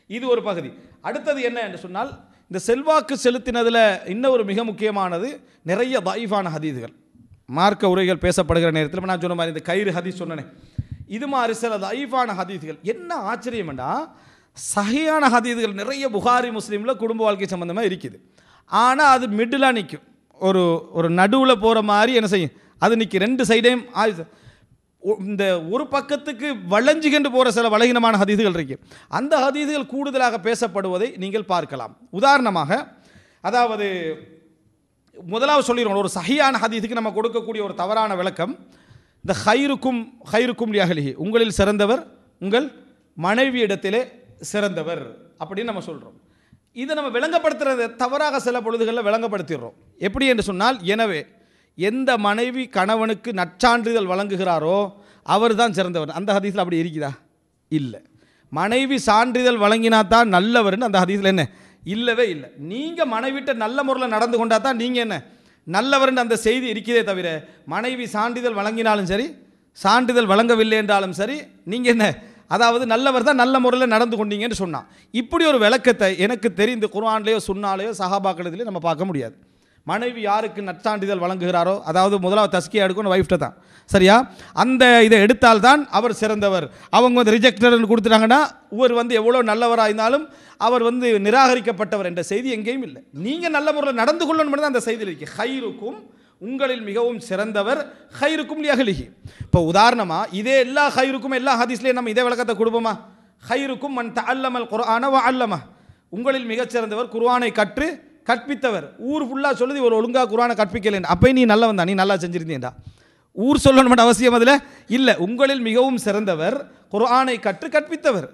இது ஒரு பகுதி. அடுத்தது என்ன என்று சொன்னால், இந்த செல்வாக்கு செலுத்தினதில் இன்னொரு மிக முக்கியமானது நிறைய தஈஃபான ஹதீதுகள், மார்க்க உரைகள் பேசப்படுகிற நேரத்தில் நான் சொன்ன மாதிரி இந்த கயிறு ஹதீஸ் சொன்னேன், இது மாதிரி சில தஈஃபான ஹதீதுகள். என்ன ஆச்சரியம்டா, சஹீஹான ஹதீதுகள் நிறைய புகாரி முஸ்லீமில் குடும்ப வாழ்க்கை சம்பந்தமாக இருக்குது. ஆனால் அது மிடிலாக நிற்கும், ஒரு நடுவில் போகிற மாதிரி என்ன செய்யும், அது நிற்கும். ரெண்டு சைடையும் இந்த ஒரு பக்கத்துக்கு வளைஞ்சிகண்டு போகிற சில பலகீனமான ஹதீதுகள் இருக்கு. அந்த ஹதீதுகள் கூடுதலாக பேசப்படுவதை நீங்கள் பார்க்கலாம். உதாரணமாக, அதாவது முதலாவது சொல்லிடுவோம், ஒரு சஹீஹான ஹதீஸுக்கு நம்ம கொடுக்கக்கூடிய ஒரு தவறான விளக்கம், இந்த ஹைருக்கும் லிஅஹ்லிஹி, உங்களில் சிறந்தவர் உங்கள் மனைவி இடத்திலே சிறந்தவர் அப்படின்னு நம்ம சொல்கிறோம். இதை நம்ம விளங்கப்படுத்துறது தவறாக சில பொழுதுகளில் விளங்கப்படுத்திடுறோம். எப்படி என்று சொன்னால், எனவே எந்த மனைவி கணவனுக்கு நற்சான்றிதழ் வழங்குகிறாரோ அவர் தான் சிறந்தவர். அந்த ஹதீஸில் அப்படி இருக்குதா? இல்லை. மனைவி சான்றிதழ் வழங்கினா தான் நல்லவர்னு அந்த ஹதீஸில் என்ன இல்லவே இல்லை. நீங்கள் மனைவிட்ட நல்ல முறையில் நடந்து கொண்டா தான் நீங்கள் என்ன நல்லவர்னு அந்த செய்தி இருக்கிறதே தவிர, மனைவி சான்றிதழ் வழங்கினாலும் சரி சான்றிதழ் வழங்கவில்லை என்றாலும் சரி நீங்கள் என்ன, அதாவது நல்லவர் தான் நல்ல முறையில் நடந்து கொண்டீங்கன்னு சொன்னான். இப்படி ஒரு விளக்கத்தை எனக்கு தெரிந்து குர்ஆன்லேயோ சுன்னாலேயோ சஹாபாக்களத்திலேயோ நம்ம பார்க்க முடியாது. மனைவி யாருக்கு நற்சான்றிதழ் வழங்குகிறாரோ, அதாவது முதலாவது தஸ்கியா எடுக்கணும் வைஃப்ட்ட தான், சரியா? அந்த இதை எடுத்தால்தான் அவர் சிறந்தவர். அவங்க வந்து ரிஜெக்டர்னு கொடுத்துட்டாங்கன்னா இவர் வந்து எவ்வளோ நல்லவராக இருந்தாலும் அவர் வந்து நிராகரிக்கப்பட்டவர் என்ற செய்தி எங்கேயும் இல்லை. நீங்கள் நல்ல முறையில் நடந்து கொள்ளணும் தான் அந்த செய்தியில் இருக்கு. ஹைருக்கும், உங்களில் மிகவும் சிறந்தவர், ஹைருக்கும் லிஅஹ்லிஹி. இப்போ உதாரணமாக இதே எல்லா ஹைருக்கும் எல்லா ஹதீஸ்லேயும் நம்ம இதே விளக்கத்தை கொடுப்போமா? ஹைருக்கும் மன் தஅல்லமல் குர்ஆன வ அல்லமஹ், உங்களில் மிகச்சிறந்தவர் குர்ஆனை கற்று கற்பித்தவர். ஊர் ஃபுல்லாக சொல்லுது இவர் ஒழுங்காக குர்ஆனை கற்பிக்கலைன்னு, அப்போ நீ நல்லவன் தான், நீ நல்லா செஞ்சிருந்தேன்டா. ஊர் சொல்லணும் அவசியம் அதில் இல்லை. உங்களில் மிகவும் சிறந்தவர் குர்ஆனை கற்று கற்பித்தவர்.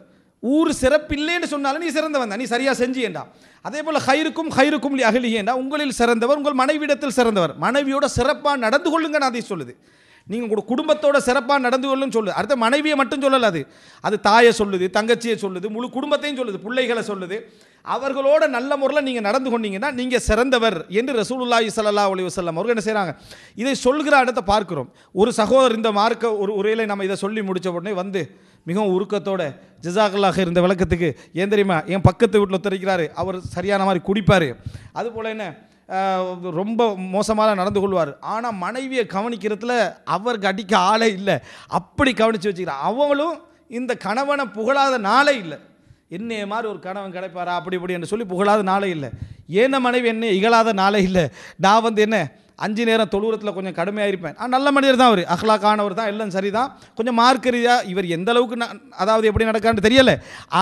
ஊர் சிறப்பில்லைன்னு சொன்னாலும் நீ சிறந்தவன் தான், நீ சரியாக செஞ்சியேண்டா. அதே போல் ஹைருக்கும் லிஅஹ்லிஹிண்டா, உங்களில் சிறந்தவர் உங்கள் மனைவியிடத்தில் சிறந்தவர். மனைவியோட சிறப்பாக நடந்து கொள்ளுங்கன்னு அதை சொல்லுது. நீங்கள் உங்களோட குடும்பத்தோட சிறப்பாக நடந்து கொள்ளுன்னு சொல்லுது. அடுத்த மனைவியை மட்டும் சொல்லலை, அது தாயை சொல்லுது, தங்கச்சியை சொல்லுது, முழு குடும்பத்தையும் சொல்லுது, பிள்ளைகளை சொல்லுது. அவர்களோட நல்ல முறையில் நீங்கள் நடந்து கொண்டீங்கன்னா நீங்கள் சிறந்தவர் என்று ரசூலுல்லாஹி ஸல்லல்லாஹு அலைஹி வஸல்லம் அவர்கள் என்ன செய்கிறாங்க, இதை சொல்கிற இடத்தை பார்க்கிறோம். ஒரு சகோதரர் இந்த மார்க்க ஒரு உரையில் நம்ம இதை சொல்லி முடித்த உடனே வந்து மிகவும் உருக்கத்தோட ஜஸாக்கல்லாஹ் இருந்த விளக்கத்துக்கு, ஏன் தெரியுமா, என் பக்கத்து வீட்டில் ஒருத்தரிக்கிறாரு, அவர் சரியான மாதிரி குடிப்பார், அதுபோல் என்ன ரொம்ப மோசமாக நடந்து கொள்வார். ஆனால் மனைவியை கவனிக்கிறதுல அவருக்கு அடிக்க ஆளே இல்லை, அப்படி கவனித்து வச்சுக்கிறார். அவங்களும் இந்த கணவனை புகழாத நாளே இல்லை. என்னைய மாதிரி ஒரு கணவன் கிடைப்பாரா அப்படி இப்படி என்று சொல்லி புகழாத நாளே இல்லை. ஏன மனைவி என்ன இகழாத நாளே இல்லை. நான் வந்து என்ன 5 நேரம் தொழுகிறத்தில் கொஞ்சம் கடுமையாக இருப்பேன். நல்ல மனிதர் தான், அவர் அஹ்லாக்கானவர் தான், எல்லாம் சரி தான். கொஞ்சம் மார்க் ரீதியாக இவர் எந்த அளவுக்கு அதாவது எப்படி நடக்கான்னு தெரியலை.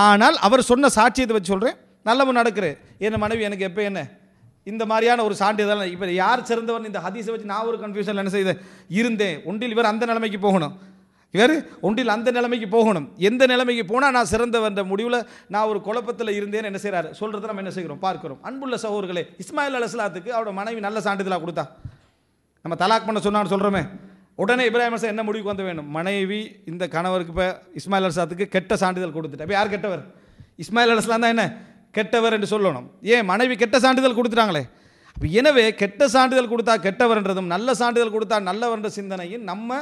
ஆனால் அவர் சொன்ன சாட்சியத்தை வச்சு சொல்கிறேன், நல்லவன் நடக்கிறேன். என் மனைவி எனக்கு எப்போ என்ன இந்த மாதிரியான ஒரு சான்றிதழ். இப்போ யார் சிறந்தவன் இந்த ஹதீஸை வச்சு நான் ஒரு கன்ஃபியூஷனில் என்ன செய்தேன் இருந்தேன். ஒன்றில் இவர் அந்த நிலைமைக்கு போகணும், இவர் ஒன்றில் அந்த நிலைமைக்கு போகணும். எந்த நிலைமைக்கு போனால் நான் சிறந்தவன்ற முடிவில் நான் ஒரு குழப்பத்தில் இருந்தேன்னு என்ன செய்கிறாரு சொல்கிறத நம்ம என்ன செய்கிறோம் பார்க்கிறோம். அன்புள்ள சகோதரர்களே, இஸ்மாயில் அலைஹிஸ்ஸலாத்துக்கு அவரோட மனைவி நல்ல சான்றிதழாக கொடுத்தா. நம்ம தலாக் பண்ண சொன்னான்னு சொல்கிறோமே, உடனே இப்ராஹிம் அலைஹிஸ்ஸலாம் என்ன முடிவுக்கு வந்து வேணும், மனைவி இந்த கணவருக்கு இப்போ இஸ்மாயில் அலைஹிஸ்ஸலாத்துக்கு கெட்ட சான்றிதழ் கொடுத்துட்டா. இப்போ யார் கெட்டவர்? இஸ்மாயில் அலைஹிஸ்ஸலாம் தான் என்ன கெட்டவர் என்று சொல்லணும். ஏன் மனைவி கெட்ட சான்றிதழ் கொடுத்துட்டாங்களே. அப்போ எனவே கெட்ட சான்றிதழ் கொடுத்தா கெட்டவர்ன்றதும் நல்ல சான்றிதழ் கொடுத்தா நல்லவர்ன்ற சிந்தனையும் நம்ம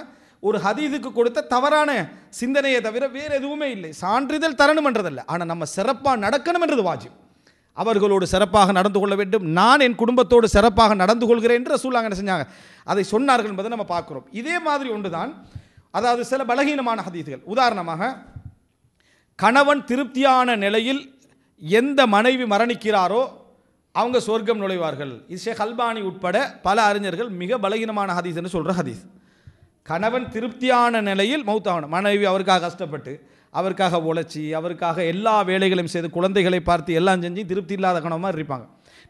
ஒரு ஹதீஸுக்கு கொடுத்த தவறான சிந்தனையை தவிர வேறு எதுவுமே இல்லை. சான்றிதழ் தரணும் என்றதில்லை, ஆனால் நம்ம சிறப்பாக நடக்கணும் என்றது வாஜிப். அவர்களோடு சிறப்பாக நடந்து கொள்ள வேண்டும். நான் என் குடும்பத்தோடு சிறப்பாக நடந்து கொள்கிறேன் என்று ரசூலுல்லாஹ் என்ன செஞ்சாங்க, அதை சொன்னார்கள் என்பதை நம்ம பார்க்கிறோம். இதே மாதிரி ஒன்று தான், அதாவது சில பலகீனமான ஹதீஸ்கள். உதாரணமாக, கணவன் திருப்தியான நிலையில் எந்த மனைவி மரணிக்கிறாரோ அவங்க சொர்க்கம் நுழைவார்கள். இது ஷேக் அல்பானி உட்பட பல அறிஞர்கள் மிக பலகீனமான ஹதீஸ் என்று சொல்கிற ஹதீஸ். கணவன் திருப்தியான நிலையில் மௌத்தாகணும். மனைவி அவருக்காக கஷ்டப்பட்டு அவருக்காக உழைச்சி அவருக்காக எல்லா வேலைகளையும் செய்து குழந்தைகளை பார்த்து எல்லாம் செஞ்சு திருப்தி இல்லாத குணமாக இருப்பாங்க.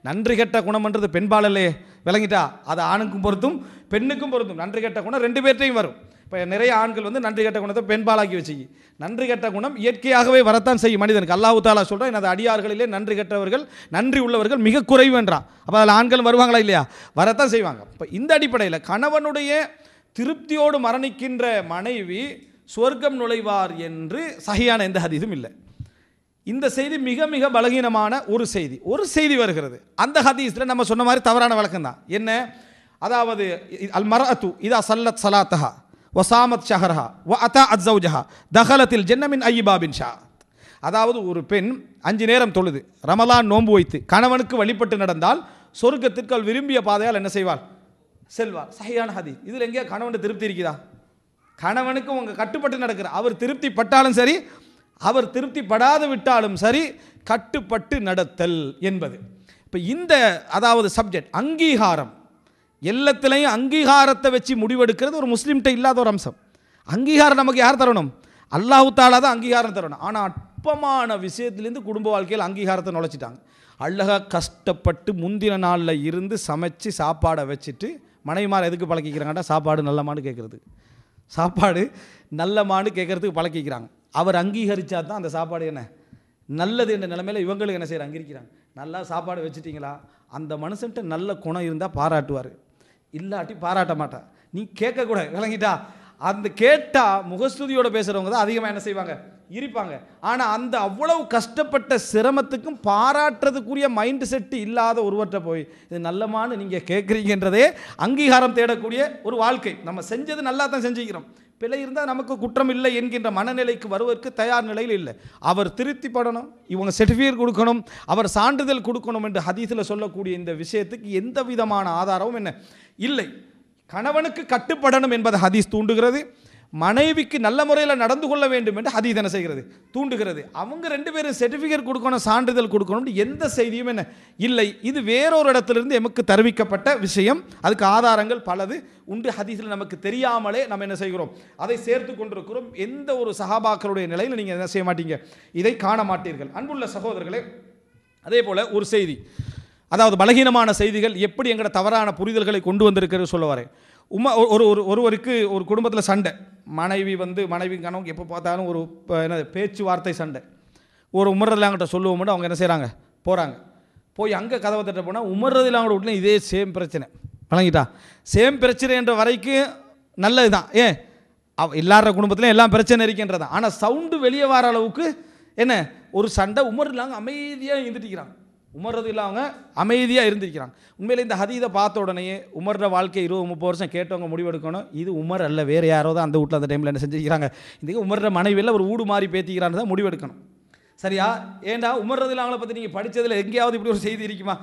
நன்றி கெட்ட குணம்ன்றது பெண்பாலே விளங்கிட்டா, அது ஆணுக்கும் பொருத்தும் பெண்ணுக்கும் பொருத்தும். நன்றி கெட்ட குணம் 2 பேர்ட்டையும் வரும். இப்போ நிறைய ஆண்கள் வந்து நன்றி கெட்ட குணத்தை பெண்பாலாக்கி வச்சுக்கி. நன்றி கெட்ட குணம் இயற்கையாகவே வரத்தான் செய்யும் மனிதனுக்கு. அல்லாஹ் தஆலா சொல்கிறான், எனது அடியார்களிலே நன்றி கெட்டவர்கள் நன்றி உள்ளவர்கள் மிக குறைவுன்றான். அப்போ அதில் ஆண்கள் வருவாங்களா இல்லையா? வரத்தான் செய்வாங்க. இப்போ இந்த அடிப்படையில் கணவனுடைய திருப்தியோடு மரணிக்கின்ற மனைவி சொர்க்கம் நுழைவார் என்று சஹீஹான எந்த ஹதீஸும் இல்லை. இந்த செய்தி மிக மிக பலகீனமான ஒரு செய்தி வருகிறது. அந்த ஹதீஸில் நம்ம சொன்ன மாதிரி தவறான விளக்கம் தான். என்ன? அதாவது அல் மர்அத்து இதா ஸல்லத் ஸலாத்தஹா வ ஸாமத் ஷஹரஹா வ அதாஅத் ஸௌஜஹா தகலத்தில் ஜன்னமின் ஐபாபின் ஷா. அதாவது ஒரு பெண் 5 நேரம் தொழுது ரமலான் நோன்பு வைத்து கணவனுக்கு வழிபட்டு நடந்தால் சொர்க்கத்திற்கு அவள் விரும்பிய பாதையால் என்ன செய்வாள்? செல்வாள். சஹீஹான ஹதீஸ். இதில் எங்கேயா கணவன் திருப்தி இருக்குதா? கணவனுக்கு உங்க கட்டுப்பட்டு நடக்கிற, அவர் திருப்தி பட்டாலும் சரி, அவர் திருப்தி படாது விட்டாலும் சரி, கட்டுப்பட்டு நடத்தல் என்பது. இப்போ இந்த அதாவது சப்ஜெக்ட் அங்கீகாரம், எல்லாத்திலையும் அங்கீகாரத்தை வச்சு முடிவெடுக்கிறது ஒரு முஸ்லீம்கிட்ட இல்லாத ஒரு அம்சம். அங்கீகாரம் நமக்கு யார் தரணும்? அல்லாஹ் தாலா தான் அங்கீகாரம் தரணும். ஆனால் அற்பமான விஷயத்திலேருந்து குடும்ப வாழ்க்கையில் அங்கீகாரத்தை நுழைச்சிட்டாங்க. அழகாக கஷ்டப்பட்டு முந்தின நாளில் இருந்து சமைச்சு சாப்பாடை வச்சுட்டு மனைவிமார் எதுக்கு பழக்கிக்கிறாங்கடா? சாப்பாடு நல்லமானு கேட்குறதுக்கு, சாப்பாடு நல்லமானு கேட்குறதுக்கு பழக்கிக்கிறாங்க. அவர் அங்கீகரித்தா தான் அந்த சாப்பாடு என்ன நல்லது என்ற நிலைமையில் இவங்களுக்கு என்ன செய்கிறாங்க? அங்கீகரிக்கிறாங்க. நல்லா சாப்பாடு வச்சுட்டிங்களா? அந்த மனுஷன்ட்ட நல்ல குணம் இருந்தால் பாராட்டுவார், இல்லாட்டி பாராட்ட மாட்டார். நீ கேட்கக்கூடாது, விளங்கிட்டா? அந்த கேட்டால் முகஸ்துதியோட பேசுகிறவங்க தான் அதிகமாக என்ன செய்வாங்க? இருப்பாங்க. ஆனால் அந்த அவ்வளவு கஷ்டப்பட்ட சிரமத்துக்கும் பாராட்டுறதுக்குரிய மைண்ட் செட்டு இல்லாத ஒருவர்கிட்ட போய் இது நல்லமானு நீங்கள் கேட்குறீங்கன்றதே அங்கீகாரம் தேடக்கூடிய ஒரு வாழ்க்கை. நம்ம செஞ்சது நல்லா தான் செஞ்சுக்கிறோம், பிழை இருந்தால் நமக்கு குற்றம் இல்லை என்கின்ற மனநிலைக்கு வருவதற்கு தயார் நிலையில் இல்லை. அவர் திருப்தி படணும், இவங்க சர்டிஃபிகேட் கொடுக்கணும், அவர் சான்றிதழ் கொடுக்கணும் என்று ஹதீஸில் சொல்லக்கூடிய இந்த விஷயத்துக்கு எந்த விதமான ஆதாரமும் என்ன இல்லை. கணவனுக்கு கட்டுப்படணும் என்பதை ஹதீஸ் தூண்டுகிறது. மனைவிக்கு நல்ல முறையில் நடந்து கொள்ள வேண்டும் என்று ஹதீஸ் என்ன செய்கிறது? தூண்டுகிறது. அவங்க 2 பேரும் சர்டிஃபிகேட் கொடுக்கணும், சான்றிதழ் கொடுக்கணும், எந்த செய்தியும் என்ன இல்லை. இது வேறொரு இடத்திலிருந்து எமக்கு தெரிவிக்கப்பட்ட விஷயம். அதுக்கு ஆதாரங்கள் பலது உண்டு. ஹதீஸில் நமக்கு தெரியாமலே நம்ம என்ன செய்கிறோம்? அதை சேர்த்து கொண்டிருக்கிறோம். எந்த ஒரு சஹாபாக்களுடைய நிலையில் நீங்கள் என்ன செய்ய மாட்டீங்க? இதை காண மாட்டீர்கள். அன்புள்ள சகோதரர்களே, அதே போல் ஒரு செய்தி, அதாவது பலகீனமான செய்திகள் எப்படி எங்களோட தவறான புரிதல்களை கொண்டு வந்திருக்கிறது சொல்ல வரேன். ஒருவருக்கு ஒரு குடும்பத்தில் சண்டை, மனைவி கணவன் எப்போ பார்த்தாலும் ஒரு என்ன பேச்சுவார்த்தை சண்டை. ஒரு உமர்றதில்லாங்கிட்ட சொல்லுவோம்னு அவங்க என்ன செய்கிறாங்க? போகிறாங்க. போய் அங்கே கதவை தட்ட போனால் உமர்றதில்லாங்கிட்ட வீட்டில் இதே சேம் பிரச்சனை. வழங்கிட்டா? சேம் பிரச்சனை என்ற வரைக்கும் நல்லது தான். ஏன் எல்லார குடும்பத்திலையும் எல்லாம் பிரச்சனை இருக்கின்றது. ஆனால் சவுண்டு வெளியே வர அளவுக்கு என்ன ஒரு சண்டை. உமர் இல்லாங்க அமைதியாக இருந்துட்டிக்கிறாங்க, உமர்றது இல்லாமல் அமைதியாக இருந்திருக்கிறாங்க. உண்மையில் இந்த ஹதீதை பார்த்த உடனே உமர்ற வாழ்க்கை 20-30 வருஷம் கேட்டவங்க முடிவெடுக்கணும், இது உமர் அல்ல, வேறு யாரோ தான் அந்த வீட்டில் அந்த டைமில் என்ன செஞ்சுக்கிறாங்க, இதுக்கு உமர்ற மனைவியில் ஒரு ஊடு மாறி பேத்திக்கிறான்னு தான் முடிவெடுக்கணும். சரியா? ஏண்டா உமர்றது இல்லாமலை பற்றி நீங்கள் படித்ததில் எங்கேயாவது இப்படி ஒரு செய்தி இருக்குமா?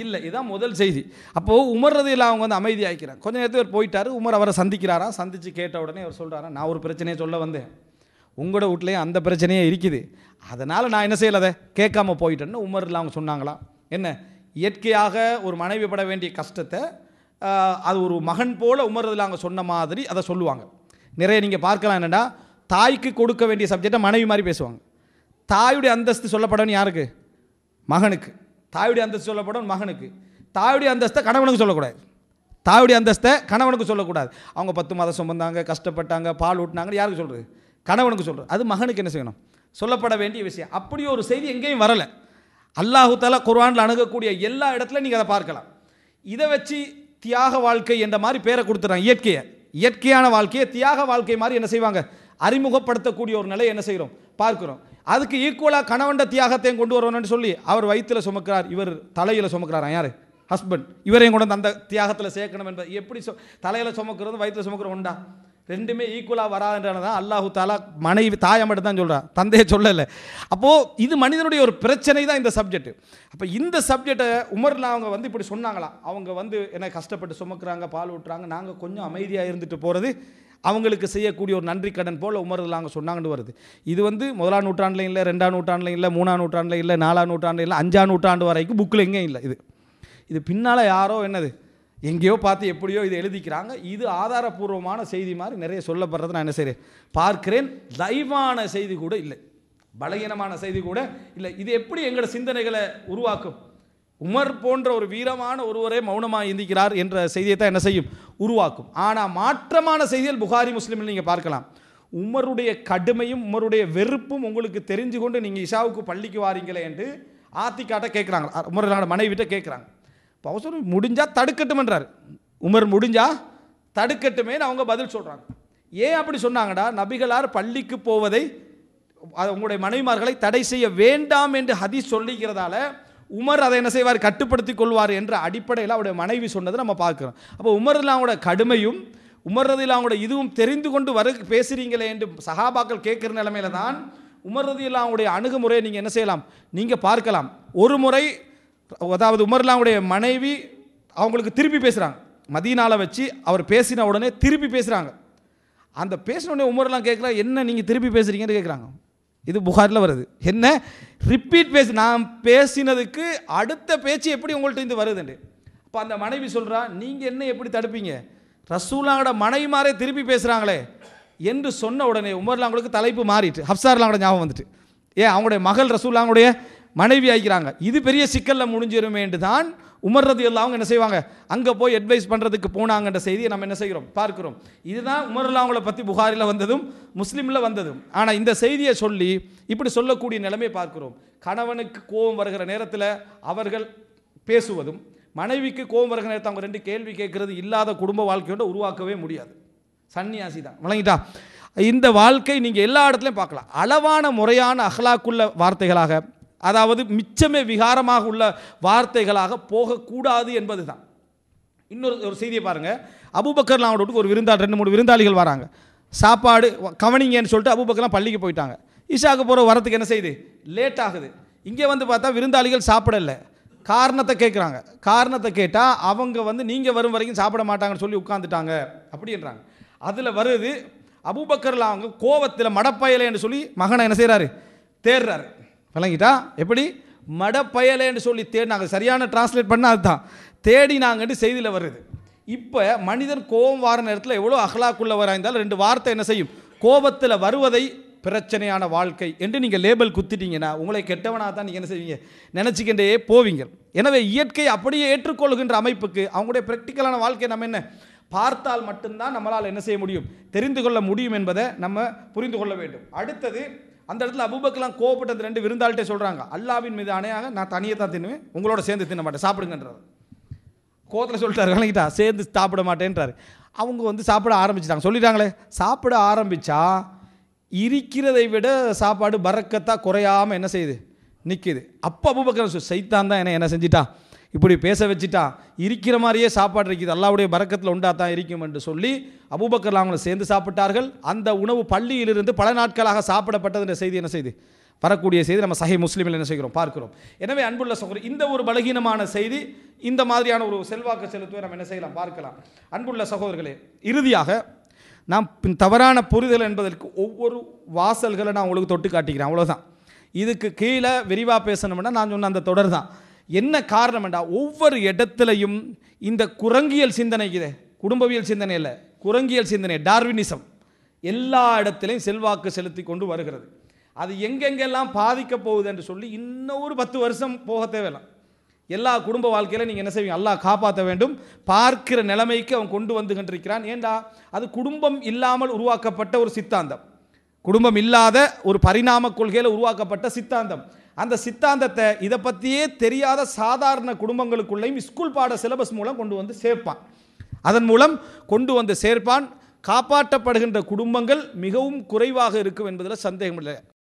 இல்லை, இதுதான் முதல் செய்தி. அப்போது உமர்றது இல்லை, அவங்க வந்து அமைதி ஆகிக்கிறாங்க. கொஞ்சம் நேரத்தில் போயிட்டார். உமர் அவரை சந்திக்கிறாரா, சந்தித்து கேட்ட உடனே அவர் சொல்கிறாரா, நான் ஒரு பிரச்சனையை சொல்ல வந்தேன், உங்களோட வீட்லேயும் அந்த பிரச்சனையே இருக்குது, அதனால் நான் என்ன செய்யலை, அதை கேட்காம போயிட்டேன்னு உமரில் அவங்க சொன்னாங்களா? என்ன இயற்கையாக ஒரு மனைவி பட வேண்டிய கஷ்டத்தை அது ஒரு மகன் போல் உமரில் அவங்க சொன்ன மாதிரி அதை சொல்லுவாங்க. நிறைய நீங்கள் பார்க்கலாம். என்னென்னா, தாய்க்கு கொடுக்க வேண்டிய சப்ஜெக்டை மனைவி மாதிரி பேசுவாங்க. தாயுடைய அந்தஸ்து சொல்லப்படணும் யாருக்கு? மகனுக்கு. தாயுடைய அந்தஸ்து சொல்லப்படணும் மகனுக்கு. தாயுடைய அந்தஸ்தை கணவனுக்கு சொல்லக்கூடாது. தாயுடைய அந்தஸ்தை கணவனுக்கு சொல்லக்கூடாது. அவங்க 10 மாதம் சுமந்தாங்க, கஷ்டப்பட்டாங்க, பால் ஊட்டினாங்க, யாருக்கு சொல்கிறது? கணவனுக்கு சொல்கிறது. அது மகனுக்கு என்ன செய்யணும்? சொல்லப்பட வேண்டிய விஷயம். அப்படி ஒரு செய்தி எங்கேயும் வரலை. அல்லாஹு தஆலா குர்ஆனில் அணுகக்கூடிய எல்லா இடத்துலையும் நீங்கள் அதை பார்க்கலாம். இதை வச்சு தியாக வாழ்க்கை என்ற மாதிரி பேரை கொடுத்துறாங்க. இயற்கையான வாழ்க்கையை தியாக வாழ்க்கை மாதிரி என்ன செய்வாங்க? அறிமுகப்படுத்தக்கூடிய ஒரு நிலை என்ன செய்கிறோம்? பார்க்கிறோம். அதுக்கு ஈக்குவலாக கணவன் தியாகத்தையும் கொண்டு வரணும்னு சொல்லி அவர் வயிற்றில் சுமக்கிறார், இவர் தலையில் சுமக்கிறாரா? யார்? ஹஸ்பண்ட். இவரையும் கொண்டு வந்து அந்த தியாகத்தில் சேர்க்கணும் என்பது எப்படி? தலையில் சுமக்கிறது வயிற்றில் சுமக்கிற உண்டா? ரெண்டுமே ஈக்குவலாக வராதுன்றதான் அல்லாஹு தாலா மனைவி தாயை மட்டும் தான் சொல்கிறான், தந்தையை சொல்லலை. அப்போது இது மனிதனுடைய ஒரு பிரச்சனை தான் இந்த சப்ஜெக்ட். அப்போ இந்த சப்ஜெக்டை உமரில் அவங்க வந்து இப்படி சொன்னாங்களா? அவங்க வந்து என்ன கஷ்டப்பட்டு சுமக்கிறாங்க, பால் ஊட்டுறாங்க, நாங்கள் கொஞ்சம் அமைதியாக இருந்துட்டு போகிறது அவங்களுக்கு செய்யக்கூடிய ஒரு நன்றி கடன் போல் உமரில் அவங்க சொன்னாங்கன்னு வருது. இது வந்து 1ஆம் நூற்றாண்டுலையும் இல்லை, 2ஆம் நூற்றாண்டுலையும் இல்லை, 3ஆம் நூற்றாண்டுலையும் இல்லை, 4ஆம் நூற்றாண்டுலையும் இல்லை, 5ஆம் நூற்றாண்டு வரைக்கும் புக்கில் எங்கேயும் இல்லை. இது பின்னால் யாரோ என்னது எங்கேயோ பார்த்து எப்படியோ இதை எழுதிக்கிறாங்க. இது ஆதாரபூர்வமான செய்தி மாதிரி நிறைய சொல்லப்படுறது நான் என்ன செய்கிறேன் பார்க்கிறேன். லைவான செய்தி கூட இல்லை, பலகீனமான செய்தி கூட இல்லை. இது எப்படி எங்களோட சிந்தனைகளை உருவாக்கும்? உமர் போன்ற ஒரு வீரமான ஒருவரே மௌனமாக இந்திக்கிறார் என்ற செய்தியை தான் என்ன செய்யும்? உருவாக்கும். ஆனால் மாற்றமான செய்திகள் புகாரி முஸ்லிமில் நீங்கள் பார்க்கலாம். உமருடைய கடுமையும் உமருடைய வெறுப்பும் உங்களுக்கு தெரிஞ்சு கொண்டு நீங்கள் இஷாவுக்கு பள்ளிக்கு வாரீங்களே என்று ஆத்திக்காட்ட கேட்குறாங்க, உமரோட மனைவிட்ட கேட்குறாங்க. இப்போ அவசரம் முடிஞ்சால் தடுக்கட்டுமென்றார். உமர் முடிஞ்சால் தடுக்கட்டுமேன்னு அவங்க பதில் சொல்கிறாங்க. ஏன் அப்படி சொன்னாங்கடா? நபிகளார் பள்ளிக்கு போவதை உங்களுடைய மனைவிமார்களை தடை செய்ய வேண்டாம் என்று ஹதீஸ் சொல்லிக்கிறதால உமர் அதை என்ன செய்வார்? கட்டுப்படுத்தி கொள்வார் என்ற அடிப்படையில் அவருடைய மனைவி சொன்னதை நம்ம பார்க்குறோம். அப்போ உமரில் அவங்களோட கடுமையும் உமர்றதில் அவங்களோட இதுவும் தெரிந்து கொண்டு பேசுகிறீங்களே என்று சஹாபாக்கள் கேட்குற நிலைமையில தான் உமர் ரலியல்லாஹு அன்ஹுடைய அணுகுமுறையை நீங்கள் என்ன செய்யலாம், நீங்கள் பார்க்கலாம். ஒரு முறை அதாவது உமர் ரலியல்லாஹு அன்ஹுடைய மனைவி அவங்களுக்கு திருப்பி பேசுகிறாங்க. மதீனாவில் வச்சு அவர் பேசின உடனே திருப்பி பேசுகிறாங்க. அந்த பேசின உடனே உமர்லாம் கேட்குறா, என்ன நீங்கள் திருப்பி பேசுகிறீங்கன்னு கேட்குறாங்க. இது புகாரில் வருது. என்ன ரிப்பீட் நான் பேசினதுக்கு அடுத்த பேச்சு எப்படி உங்கள்கிட்ட இருந்து வருதுண்டு. அப்போ அந்த மனைவி சொல்கிறா, நீங்கள் என்ன எப்படி தடுப்பீங்க, ரசூலாவோட மனைவிமாரே திருப்பி பேசுகிறாங்களே என்று சொன்ன உடனே உமர்லாங்களுக்கு தலைப்பு மாறிட்டு ஹப்சார்லாவோட ஞாபகம் வந்துட்டு, ஏன் அவங்களுடைய மகள் ரசூலாங்களுடைய மனைவி ஆகிக்கிறாங்க, இது பெரிய சிக்கலில் முடிஞ்சிருமே என்று தான் உமர் ரலியல்லாஹு அன்ஹு என்ன செய்வாங்க, அங்கே போய் அட்வைஸ் பண்ணுறதுக்கு போனாங்கன்ற செய்தியை நம்ம என்ன செய்கிறோம் பார்க்கிறோம். இதுதான் உமர் ரலியல்லாஹு அன்ஹுவை பற்றி புகாரில் வந்ததும் முஸ்லீமில் வந்ததும். ஆனால் இந்த செய்தியை சொல்லி இப்படி சொல்லக்கூடிய நிலைமை பார்க்கிறோம். கணவனுக்கு கோபம் வருகிற நேரத்தில் அவர்கள் பேசுவதும், மனைவிக்கு கோபம் வருகிற நேரத்தில் அவங்க ரெண்டு கேள்வி கேட்கறது இல்லாத குடும்ப வாழ்க்கையோட உருவாக்கவே முடியாது. சன்னியாசி தான் விளங்கிட்டா. இந்த வாழ்க்கை நீங்கள் எல்லா இடத்துலையும் பார்க்கலாம். அளவான முறையான அஹ்லாக்குள்ள வார்த்தைகளாக, அதாவது மிச்சமே விகாரமாக உள்ள வார்த்தைகளாக போகக்கூடாது என்பது தான். இன்னொரு செய்தியை பாருங்கள். அபூபக்கர்லாம் அவங்களுக்கு ஒரு 2-3 விருந்தாளிகள் வராங்க. சாப்பாடு கவனிங்கன்னு சொல்லிட்டு அபூபக்கர்லாம் பள்ளிக்கு போயிட்டாங்க. இஷாக்கு போகிற வரத்துக்கு என்ன செய்யுது, லேட் ஆகுது. இங்கே வந்து பார்த்தா விருந்தாளிகள் சாப்பிடலை. காரணத்தை கேட்குறாங்க. காரணத்தை கேட்டால் அவங்க நீங்கள் வரும் வரைக்கும் சாப்பிட மாட்டாங்கன்னு சொல்லி உட்காந்துட்டாங்க அப்படின்றாங்க. அதில் வருது அபூபக்கர்லாம் அவங்க கோவத்தில் மடப்பயலைன்னு சொல்லி மகனை என்ன செய்கிறாரு, தேடுறாரு. விளங்கிட்டா. எப்படி மடப்பயலேன்னு சொல்லி தேடினாங்க. சரியான டிரான்ஸ்லேட் பண்ணால் அதுதான் தேடினாங்கன்னு செய்தியில் வருது. இப்போ மனிதன் கோபம் வார நேரத்தில் எவ்வளோ அஹ்லாக்குள்ளவராக இருந்தாலும் 2 வார்த்தை என்ன செய்யும், கோபத்தில் வருவதை பிரச்சனையான வாழ்க்கை என்று நீங்கள் லேபிள் குத்திட்டீங்கன்னா உங்களை கெட்டவனாக தான் நீங்கள் என்ன செய்வீங்க, நினச்சிக்கிட்டே போவீங்க. எனவே இயற்கை அப்படியே ஏற்றுக்கொள்கின்ற அமைப்புக்கு அவங்களுடைய ப்ராக்டிக்கலான வாழ்க்கை நம்ம என்ன பார்த்தால் மட்டும்தான் நம்மளால் என்ன செய்ய முடியும், தெரிந்து கொள்ள முடியும் என்பதை நம்ம புரிந்து கொள்ள வேண்டும். அடுத்தது, அந்த இடத்துல அபூபக்கர்லாம் கோவப்பட்ட அந்த 2 விருந்தாளிட்டே சொல்கிறாங்க, அல்லாஹ்வின் மீது ஆணையாக நான் தனியாக தான் தின்னுவேன், உங்களோட சேர்ந்து தின்ன மாட்டேன், சாப்பிடுங்கன்றார். கோவத்தில் சொல்லிட்டாரு, விளங்கிட்டா, சேர்ந்து சாப்பிட மாட்டேன்றாரு. அவங்க சாப்பிட ஆரம்பிச்சிட்டாங்க. சொல்லிட்டாங்களே, சாப்பிட ஆரம்பித்தா இருக்கிறதை விட சாப்பாடு பரக்கத்தாக குறையாமல் என்ன செய்யுது, நிற்கிது. அப்போ அபூபக்கர் சைத்தான் தான் என்ன செஞ்சிட்டா, இப்படி பேச வச்சுட்டா, இருக்கிற மாதிரியே சாப்பாடு இருக்குது, அல்லாஹ்வுடைய பரக்கத்தில் உண்டாத்தான் இருக்கும் என்று சொல்லி அபூபக்கர் அவங்களை சேர்ந்து சாப்பிட்டார்கள். அந்த உணவு பள்ளியிலிருந்து பல நாட்களாக சாப்பிடப்பட்டது செய்தி என்ன செய்து வரக்கூடிய செய்தி நம்ம சஹீஹ் முஸ்லிமில் என்ன செய்கிறோம் பார்க்கிறோம். எனவே அன்புள்ள சகோதரர், இந்த ஒரு பலகீனமான செய்தி, இந்த மாதிரியான ஒரு செல்வாக்கு செலுத்துவதை நம்ம என்ன செய்யலாம் பார்க்கலாம். அன்புள்ள சகோதரர்களே, இறுதியாக நாம் தவறான புரிதல் என்பதற்கு ஒவ்வொரு வாசல்களை நான் உங்களுக்கு தொட்டு காட்டிக்கிறேன், அவ்வளோதான். இதுக்கு கீழே விரிவாக பேசணும்னா நான் சொன்ன அந்த தொடர் தான். என்ன காரணம் என்றால், ஒவ்வொரு இடத்துலையும் இந்த குரங்கியல் சிந்தனை இது, குடும்பவியல் சிந்தனை இல்லை, குரங்கியல் சிந்தனை, டார்வினிசம் எல்லா இடத்திலையும் செல்வாக்கு செலுத்தி கொண்டு வருகிறது. அது எங்கெங்கெல்லாம் பாதிக்க போகுது என்று சொல்லி இன்னொரு 10 வருஷம் போக தேவையில்லை. எல்லா குடும்ப வாழ்க்கையில் நீங்கள் என்ன செய்வீங்க, அல்லாஹ் காப்பாற்ற வேண்டும். பார்க்கிற நிலைமைக்கு அவன் கொண்டு வந்து கொண்டிருக்கிறான். ஏண்டா, அது குடும்பம் இல்லாமல் உருவாக்கப்பட்ட ஒரு சித்தாந்தம், குடும்பம் இல்லாத ஒரு பரிணாம கொள்கையில் உருவாக்கப்பட்ட சித்தாந்தம். அந்த சித்தாந்தத்தை இதை பற்றியே தெரியாத சாதாரண குடும்பங்களுக்குள்ளேயும் ஸ்கூல் பாட சிலபஸ் மூலம் கொண்டு வந்து சேர்ப்பான். அதன் மூலம் கொண்டு வந்து சேர்ப்பான். காப்பாற்றப்படுகின்ற குடும்பங்கள் மிகவும் குறைவாக இருக்கும் என்பதில் சந்தேகம் இல்லை.